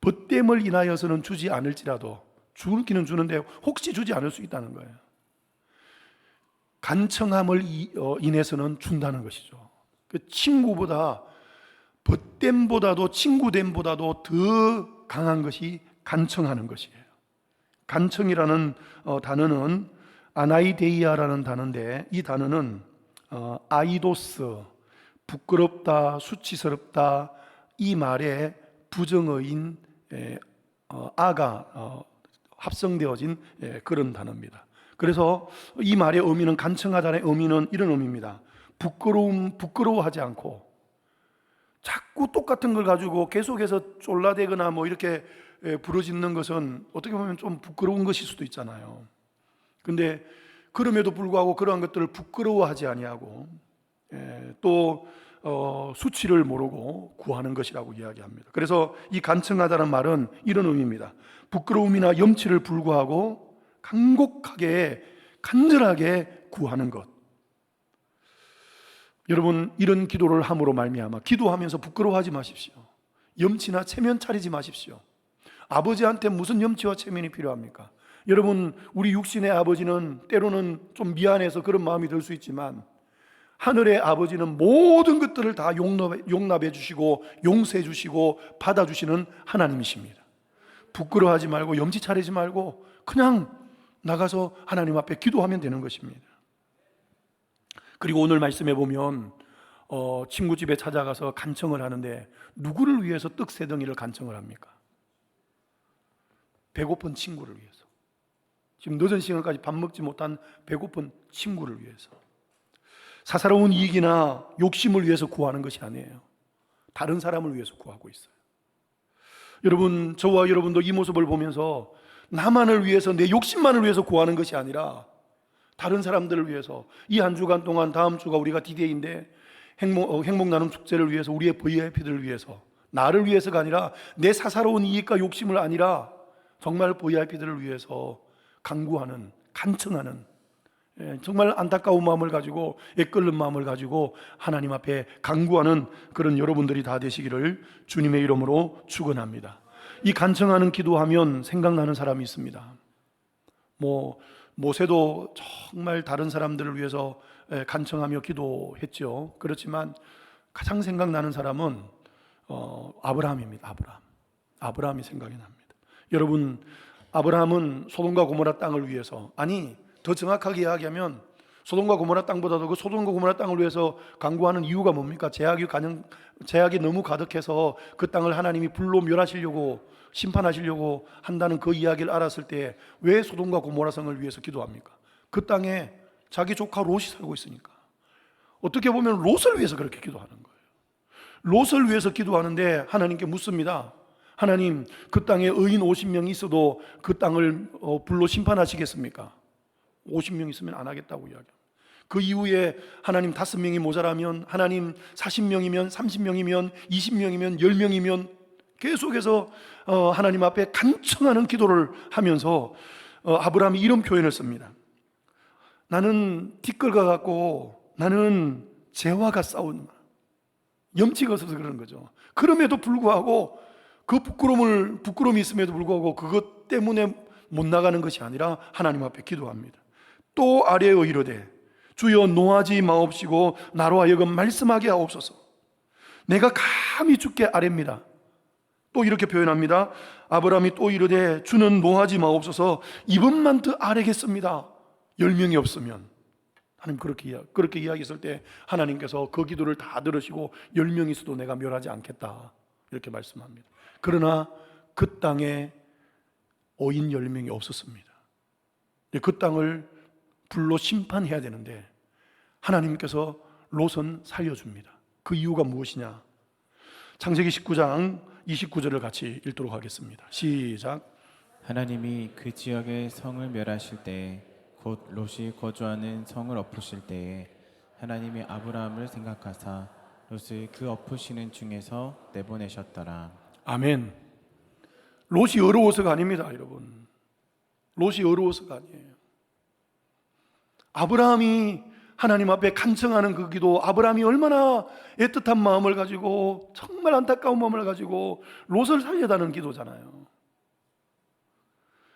벗됨을 인하여서는 주지 않을지라도, 주기는 주는데 혹시 주지 않을 수 있다는 거예요. 간청함을 인해서는 준다는 것이죠. 그 친구보다, 벗됨보다도, 친구됨보다도 더 강한 것이 간청하는 것이에요. 간청이라는 단어는 아나이데이아라는 단어인데, 이 단어는 아이도스, 부끄럽다, 수치스럽다, 이 말에 부정어인 아가 합성되어진 그런 단어입니다. 그래서 이 말의 의미는, 간청하다의 의미는 이런 의미입니다. 부끄러워하지 않고 자꾸 똑같은 걸 가지고 계속해서 쫄라대거나 뭐 이렇게 부르짖는 것은 어떻게 보면 좀 부끄러운 것일 수도 있잖아요. 근데 그럼에도 불구하고 그러한 것들을 부끄러워하지 아니하고 또 수치를 모르고 구하는 것이라고 이야기합니다. 그래서 이 간청하다는 말은 이런 의미입니다. 부끄러움이나 염치를 불구하고 간곡하게, 간절하게 구하는 것. 여러분, 이런 기도를 함으로 말미암아 기도하면서 부끄러워하지 마십시오. 염치나 체면 차리지 마십시오. 아버지한테 무슨 염치와 체면이 필요합니까? 여러분, 우리 육신의 아버지는 때로는 좀 미안해서 그런 마음이 들 수 있지만 하늘의 아버지는 모든 것들을 다 용납해 주시고 용서해 주시고 받아주시는 하나님이십니다. 부끄러워하지 말고 염치 차리지 말고 그냥 나가서 하나님 앞에 기도하면 되는 것입니다. 그리고 오늘 말씀해 보면 친구 집에 찾아가서 간청을 하는데 누구를 위해서 떡 세 덩이를 간청을 합니까? 배고픈 친구를 위해서. 지금 늦은 시간까지 밥 먹지 못한 배고픈 친구를 위해서. 사사로운 이익이나 욕심을 위해서 구하는 것이 아니에요. 다른 사람을 위해서 구하고 있어요. 여러분, 저와 여러분도 이 모습을 보면서 나만을 위해서, 내 욕심만을 위해서 구하는 것이 아니라 다른 사람들을 위해서, 이 한 주간 동안 다음 주가 우리가 디데이인데 행복 나눔 축제를 위해서, 우리의 VIP들을 위해서, 나를 위해서가 아니라 내 사사로운 이익과 욕심을 아니라 정말 VIP들을 위해서 간구하는, 간청하는, 정말 안타까운 마음을 가지고 애끓는 마음을 가지고 하나님 앞에 간구하는 그런 여러분들이 다 되시기를 주님의 이름으로 축원합니다. 이 간청하는 기도하면 생각나는 사람이 있습니다. 모세도 정말 다른 사람들을 위해서 간청하며 기도했죠. 그렇지만 가장 생각나는 사람은 아브라함입니다. 아브라함이 생각이 납니다. 여러분, 아브라함은 소돔과 고모라 땅을 위해서, 아니 더 정확하게 이야기하면 소돔과 고모라 땅보다도 그 소돔과 고모라 땅을 위해서 간구하는 이유가 뭡니까? 제약이 너무 가득해서 그 땅을 하나님이 불로 멸하시려고, 심판하시려고 한다는 그 이야기를 알았을 때 왜 소돔과 고모라 성을 위해서 기도합니까? 그 땅에 자기 조카 롯이 살고 있으니까. 어떻게 보면 롯을 위해서 그렇게 기도하는 거예요. 롯을 위해서 기도하는데 하나님께 묻습니다. 하나님, 그 땅에 의인 50명이 있어도 그 땅을 불로 심판하시겠습니까? 50명 있으면 안 하겠다고 이야기합니다. 그 이후에 하나님 5명이 모자라면, 하나님 40명이면, 30명이면, 20명이면, 10명이면 계속해서 하나님 앞에 간청하는 기도를 하면서 아브라함이 이런 표현을 씁니다. 나는 티끌과 같고 나는 재화가 싸운, 염치가 없어서 그러는 거죠. 그럼에도 불구하고 그 부끄러움이 있음에도 불구하고 그것 때문에 못 나가는 것이 아니라 하나님 앞에 기도합니다. 또 아뢰어 이르되 주여 노하지 마옵시고 나로 하여금 말씀하게 하옵소서. 내가 감히 주께 아뢰입니다. 또 이렇게 표현합니다. 아브라함이 또 이르되 주는 노하지 마옵소서. 이번만 더 아뢰겠습니다. 10명이 없으면. 하나님 그렇게 이야기했을 때 하나님께서 그 기도를 다 들으시고 10명이 있어도 내가 멸하지 않겠다 이렇게 말씀합니다. 그러나 그 땅에 어인 10명이 없었습니다. 그 땅을 불로 심판해야 되는데 하나님께서 롯은 살려줍니다. 그 이유가 무엇이냐? 창세기 19장 29절을 같이 읽도록 하겠습니다. 시작. 하나님이 그 지역의 성을 멸하실 때 곧 롯이 거주하는 성을 엎으실 때에 하나님이 아브라함을 생각하사 롯을 그 엎으시는 중에서 내보내셨더라. 아멘. 롯이 어려워서가 아닙니다, 여러분. 롯이 어려워서가 아니에요. 아브라함이 하나님 앞에 간청하는 그 기도, 아브라함이 얼마나 애틋한 마음을 가지고 정말 안타까운 마음을 가지고 롯을 살려다는 기도잖아요.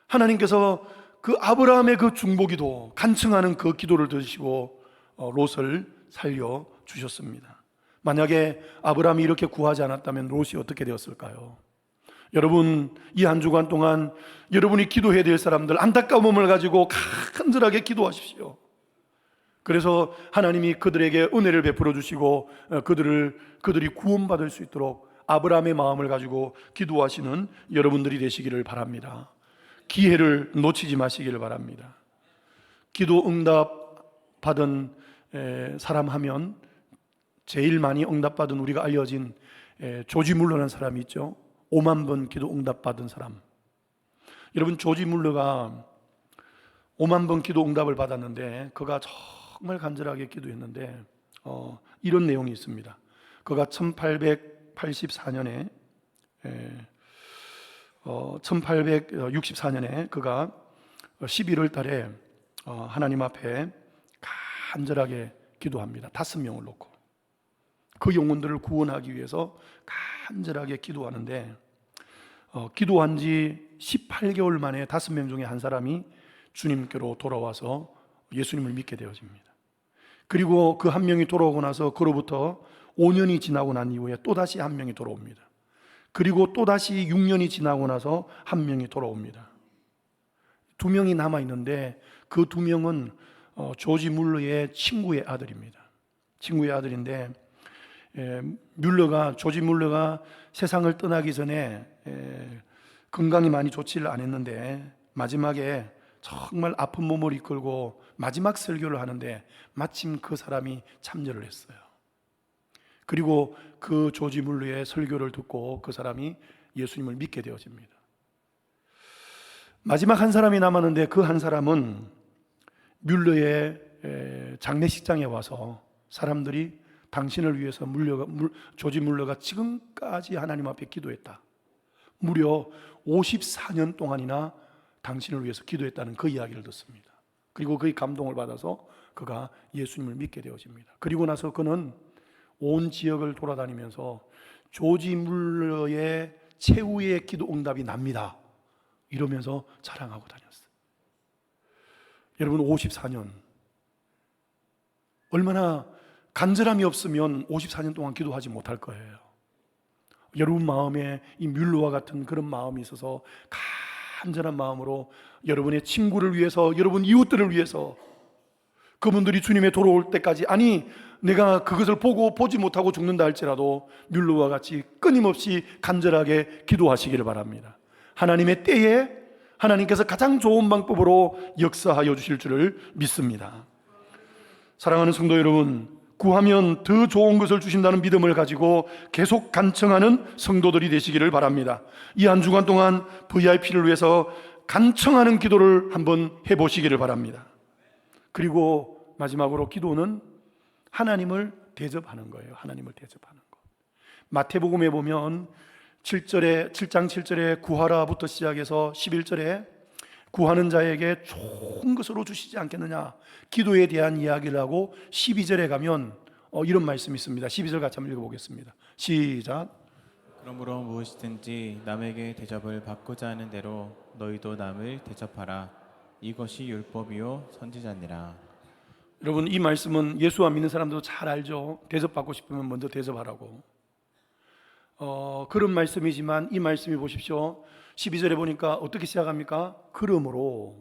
하나님께서 그 아브라함의 그 중보기도, 간청하는 그 기도를 들으시고 롯을 살려주셨습니다. 만약에 아브라함이 이렇게 구하지 않았다면 롯이 어떻게 되었을까요? 여러분, 이 한 주간 동안 여러분이 기도해야 될 사람들, 안타까운 마음을 가지고 간절하게 기도하십시오. 그래서 하나님이 그들에게 은혜를 베풀어 주시고 그들이 구원받을 수 있도록 아브라함의 마음을 가지고 기도하시는 여러분들이 되시기를 바랍니다. 기회를 놓치지 마시기를 바랍니다. 기도 응답 받은 사람 하면 제일 많이 응답받은, 우리가 알려진 조지 물러라는 사람이 있죠. 5만 번 기도 응답받은 사람. 여러분, 조지 물러가 5만 번 기도 응답을 받았는데 그가 정말 간절하게 기도했는데 이런 내용이 있습니다. 그가 1864년에 그가 11월 달에 하나님 앞에 간절하게 기도합니다. 5명을 놓고. 그 영혼들을 구원하기 위해서 간절하게 기도하는데 기도한 지 18개월 만에 5명 중에 한 사람이 주님께로 돌아와서 예수님을 믿게 되어집니다. 그리고 그 한 명이 돌아오고 나서 그로부터 5년이 지나고 난 이후에 또다시 한 명이 돌아옵니다. 그리고 또다시 6년이 지나고 나서 한 명이 돌아옵니다. 2명이 남아있는데 그 2명은 조지 물러의 친구의 아들입니다. 친구의 아들인데 조지 물러가 세상을 떠나기 전에 건강이 많이 좋지를 않았는데 마지막에 정말 아픈 몸을 이끌고 마지막 설교를 하는데 마침 그 사람이 참여를 했어요. 그리고 그 조지 물러의 설교를 듣고 그 사람이 예수님을 믿게 되어집니다. 마지막 한 사람이 남았는데 그 한 사람은 뮬러의 장례식장에 와서 사람들이 당신을 위해서 조지 물러가 지금까지 하나님 앞에 기도했다, 무려 54년 동안이나 당신을 위해서 기도했다는 그 이야기를 듣습니다. 그리고 그의 감동을 받아서 그가 예수님을 믿게 되어집니다. 그리고 나서 그는 온 지역을 돌아다니면서 조지 물러의 최후의 기도 응답이 납니다, 이러면서 자랑하고 다녔어요. 여러분, 54년, 얼마나 간절함이 없으면 54년 동안 기도하지 못할 거예요. 여러분 마음에 이 뮬러와 같은 그런 마음이 있어서 간절한 마음으로 여러분의 친구를 위해서, 여러분 이웃들을 위해서, 그분들이 주님에 돌아올 때까지, 아니 내가 그것을 보지 못하고 죽는다 할지라도 뮬러와 같이 끊임없이 간절하게 기도하시기를 바랍니다. 하나님의 때에 하나님께서 가장 좋은 방법으로 역사하여 주실 줄을 믿습니다. 사랑하는 성도 여러분, 구하면 더 좋은 것을 주신다는 믿음을 가지고 계속 간청하는 성도들이 되시기를 바랍니다. 이 한 주간 동안 VIP를 위해서 간청하는 기도를 한번 해보시기를 바랍니다. 그리고 마지막으로 기도는 하나님을 대접하는 거예요. 하나님을 대접하는 것. 마태복음에 보면 7장 7절에 구하라부터 시작해서 11절에 구하는 자에게 좋은 것으로 주시지 않겠느냐, 기도에 대한 이야기를 하고 12절에 가면 이런 말씀이 있습니다. 12절 같이 한번 읽어보겠습니다. 시작. 그러므로 무엇이든지 남에게 대접을 받고자 하는 대로 너희도 남을 대접하라. 이것이 율법이요 선지자니라. 여러분, 이 말씀은 예수 안 믿는 사람들도 잘 알죠. 대접받고 싶으면 먼저 대접하라고. 그런 말씀이지만 이 말씀이 보십시오. 12절에 보니까 어떻게 시작합니까? 그러므로.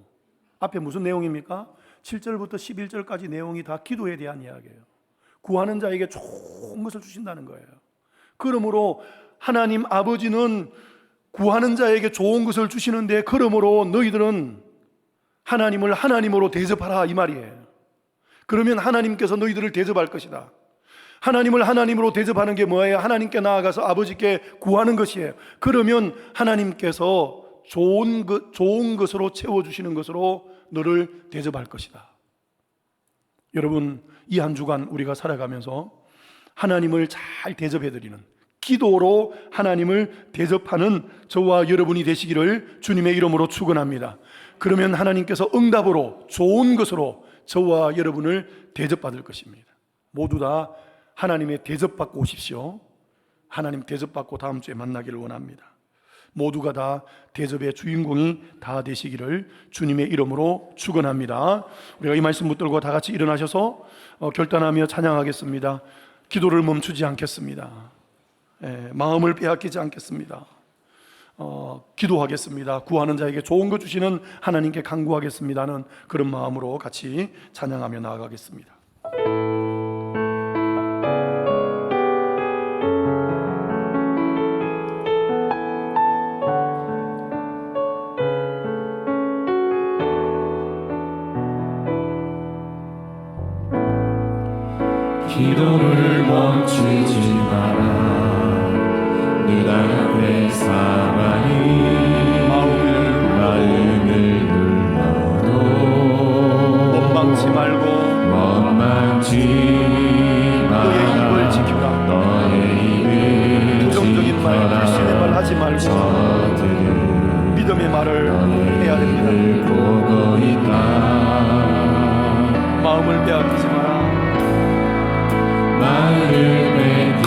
앞에 무슨 내용입니까? 7절부터 11절까지 내용이 다 기도에 대한 이야기예요. 구하는 자에게 좋은 것을 주신다는 거예요. 그러므로 하나님 아버지는 구하는 자에게 좋은 것을 주시는데, 그러므로 너희들은 하나님을 하나님으로 대접하라, 이 말이에요. 그러면 하나님께서 너희들을 대접할 것이다. 하나님을 하나님으로 대접하는 게 뭐예요? 하나님께 나아가서 아버지께 구하는 것이에요. 그러면 하나님께서 좋은 것으로 채워주시는 것으로 너를 대접할 것이다. 여러분, 이 한 주간 우리가 살아가면서 하나님을 잘 대접해드리는, 기도로 하나님을 대접하는 저와 여러분이 되시기를 주님의 이름으로 축원합니다. 그러면 하나님께서 응답으로 좋은 것으로 저와 여러분을 대접받을 것입니다. 모두 다 하나님의 대접받고 오십시오. 하나님 대접받고 다음 주에 만나기를 원합니다. 모두가 다 대접의 주인공이 다 되시기를 주님의 이름으로 축원합니다. 우리가 이 말씀 붙들고 다 같이 일어나셔서 결단하며 찬양하겠습니다. 기도를 멈추지 않겠습니다. 마음을 빼앗기지 않겠습니다. 기도하겠습니다. 구하는 자에게 좋은 것 주시는 하나님께 간구하겠습니다는 그런 마음으로 같이 찬양하며 나아가겠습니다. 기도를 멈추지 마라. 늘 앞에 사랑이 마음을 눌러도 원망치 말고 너의 입을 지켜라. 부정적인 말, 불신의 말 하지 말고 믿음의 말을 해야 됩니다. 마음을 빼앗기지 마라. 마음을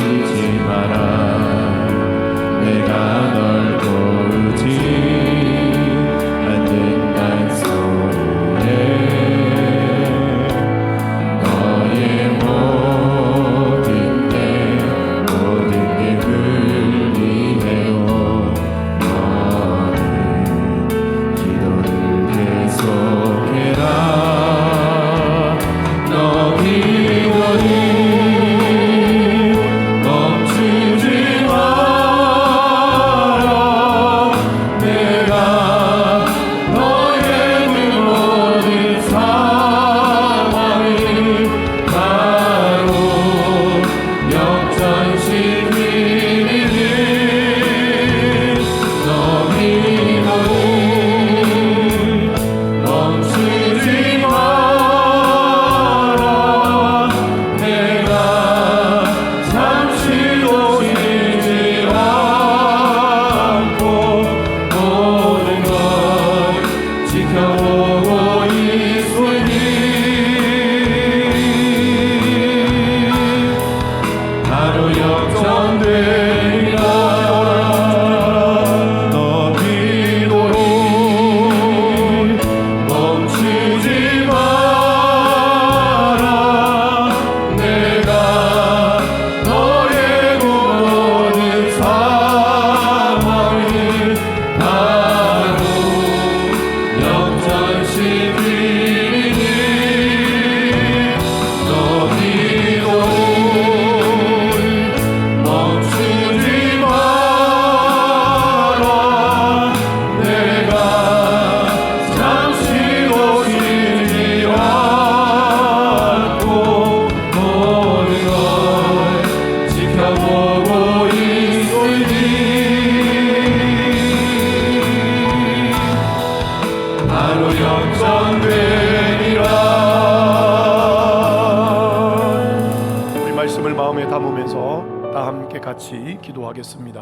같이 기도하겠습니다.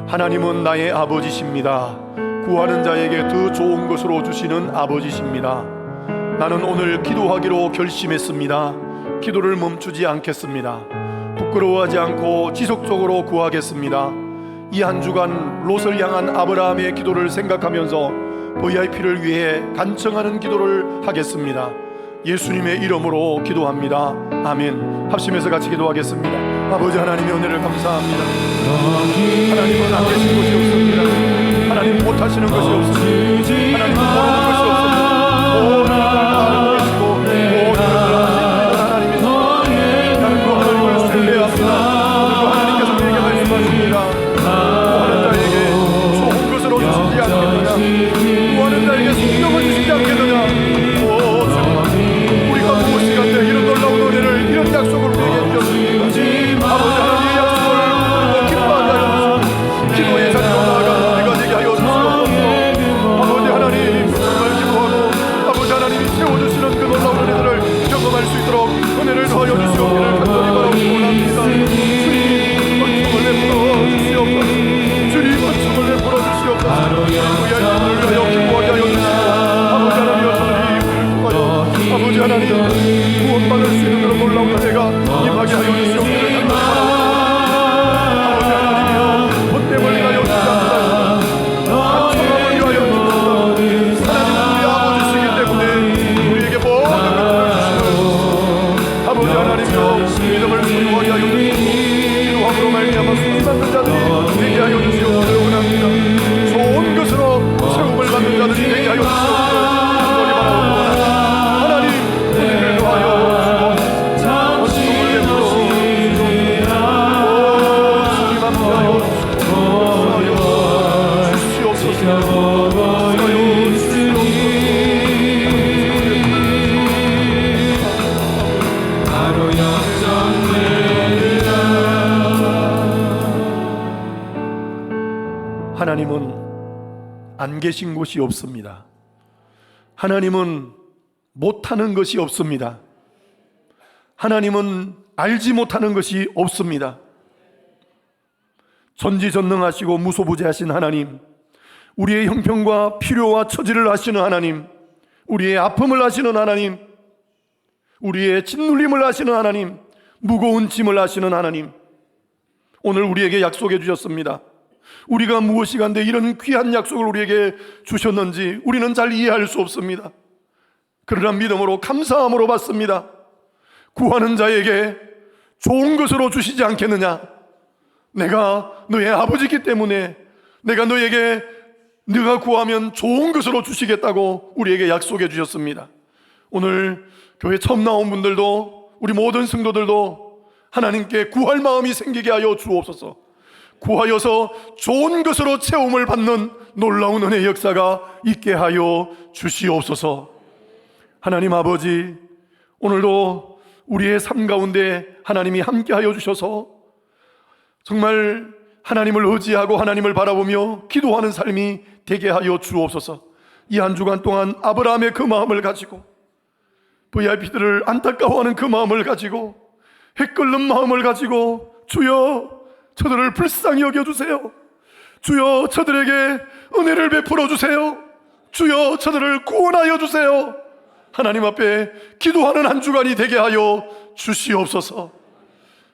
하나님은 나의 아버지십니다. 구하는 자에게 더 좋은 것으로 주시는 아버지십니다. 나는 오늘 기도하기로 결심했습니다. 기도를 멈추지 않겠습니다. 부끄러워하지 않고 지속적으로 구하겠습니다. 이 한 주간 롯을 향한 아브라함의 기도를 생각하면서 VIP를 위해 간청하는 기도를 하겠습니다. 예수님의 이름으로 기도합니다. 아멘. 합심해서 같이 기도하겠습니다. 아버지 하나님의 은혜를 감사합니다. 하나님은 안 계신 것이 없습니다. 하나님 못하시는 것이 없습니다. 하나님 모르는 것이 없습니다. 모든 것을 알고 계시고 모든 것을 아십니다. 하나님이 나는 그 하나님을 신뢰합니다. 그 하나님께서 우리에게 말씀하십니다. 구하는 자에게 좋은 것으로 주시지 않겠느냐, 구하는 자에게 생명을 주시지 않겠느냐. 우리가 무엇이간데 이런 놀라운 은혜를, 이런 약속을 우리에게 주셨습니다. 아버지 하나님의 약속을 기뻐하게 하여 주시고 기도의 자리로 나아가는 우리가 되게 하여 주시옵소서. 아버지 하나님, 정말 기도하고 아버지 하나님이 채워주시는 그 놀라운 은혜들을 경험할 수 있도록 은혜를 더하여 주시옵기를 간절히 바라고 원합니다. 주님, 은총을 베풀어 주시옵소서. 주님, 은총을 베풀어 주시옵소서. 우리 하나님을 위하여 기뻐하게 하여 주시고 아버지 하나님, 아버지 하나님, 구원받을 수 있는 그런 놀라운 은혜가 임하게 하여 주시옵기를 간절히 바랍니다. 아버지 하나님이여, 본때을 위하여 주지 않는다, 청함을 위하여 주신다. 하나님 우리 아버지시기 때문에 우리에게 모든 것들을 주시는 아버지 하나님이여, 믿음을 소유하게 하여 주시고 기도함으로 말미암아 수임 받는 자들이 되게 하여 주시옵기를 원합니다. 좋은 것으로 세움을 받는 자들이 되게 하여 주시옵기를 간절히 바라옵니다. 하나님은 안 계신 곳이 없습니다. 하나님은 못하는 것이 없습니다. 하나님은 알지 못하는 것이 없습니다. 전지전능하시고 무소부재하신 하나님, 우리의 형편과 필요와 처지를 아시는 하나님, 우리의 아픔을 아시는 하나님, 우리의 짓눌림을 아시는 하나님, 무거운 짐을 아시는 하나님, 오늘 우리에게 약속해 주셨습니다. 우리가 무엇이간데 이런 귀한 약속을 우리에게 주셨는지 우리는 잘 이해할 수 없습니다. 그러나 믿음으로 감사함으로 받습니다. 구하는 자에게 좋은 것으로 주시지 않겠느냐. 내가 너의 아버지이기 때문에 내가 너에게 네가 구하면 좋은 것으로 주시겠다고 우리에게 약속해 주셨습니다. 오늘 교회 처음 나온 분들도, 우리 모든 성도들도 하나님께 구할 마음이 생기게 하여 주옵소서. 구하여서 좋은 것으로 채움을 받는 놀라운 은혜의 역사가 있게 하여 주시옵소서. 하나님 아버지, 오늘도 우리의 삶 가운데 하나님이 함께 하여 주셔서 정말 하나님을 의지하고 하나님을 바라보며 기도하는 삶이 되게 하여 주옵소서. 이 한 주간 동안 아브라함의 그 마음을 가지고, VIP들을 안타까워하는 그 마음을 가지고, 해끓는 마음을 가지고, 주여 저들을 불쌍히 여겨주세요. 주여 저들에게 은혜를 베풀어 주세요. 주여 저들을 구원하여 주세요. 하나님 앞에 기도하는 한 주간이 되게 하여 주시옵소서.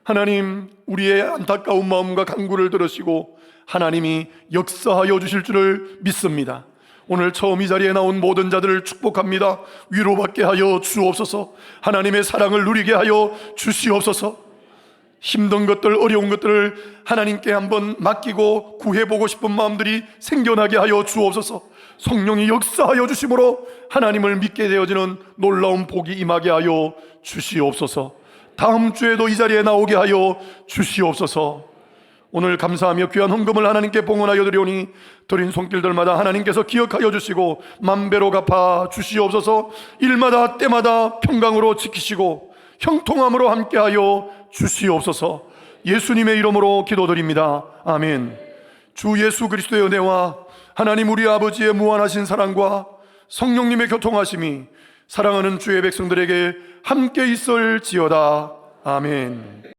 하나님, 우리의 안타까운 마음과 간구를 들으시고 하나님이 역사하여 주실 줄을 믿습니다. 오늘 처음 이 자리에 나온 모든 자들을 축복합니다. 위로받게 하여 주옵소서. 하나님의 사랑을 누리게 하여 주시옵소서. 힘든 것들, 어려운 것들을 하나님께 한번 맡기고 구해보고 싶은 마음들이 생겨나게 하여 주옵소서. 성령이 역사하여 주심으로 하나님을 믿게 되어지는 놀라운 복이 임하게 하여 주시옵소서. 다음 주에도 이 자리에 나오게 하여 주시옵소서. 오늘 감사하며 귀한 헌금을 하나님께 봉헌하여 드리오니 드린 손길들마다 하나님께서 기억하여 주시고 만배로 갚아 주시옵소서. 일마다 때마다 평강으로 지키시고 형통함으로 함께하여 주시옵소서. 예수님의 이름으로 기도드립니다. 아멘. 주 예수 그리스도의 은혜와 하나님 우리 아버지의 무한하신 사랑과 성령님의 교통하심이 사랑하는 주의 백성들에게 함께 있을지어다. 아멘.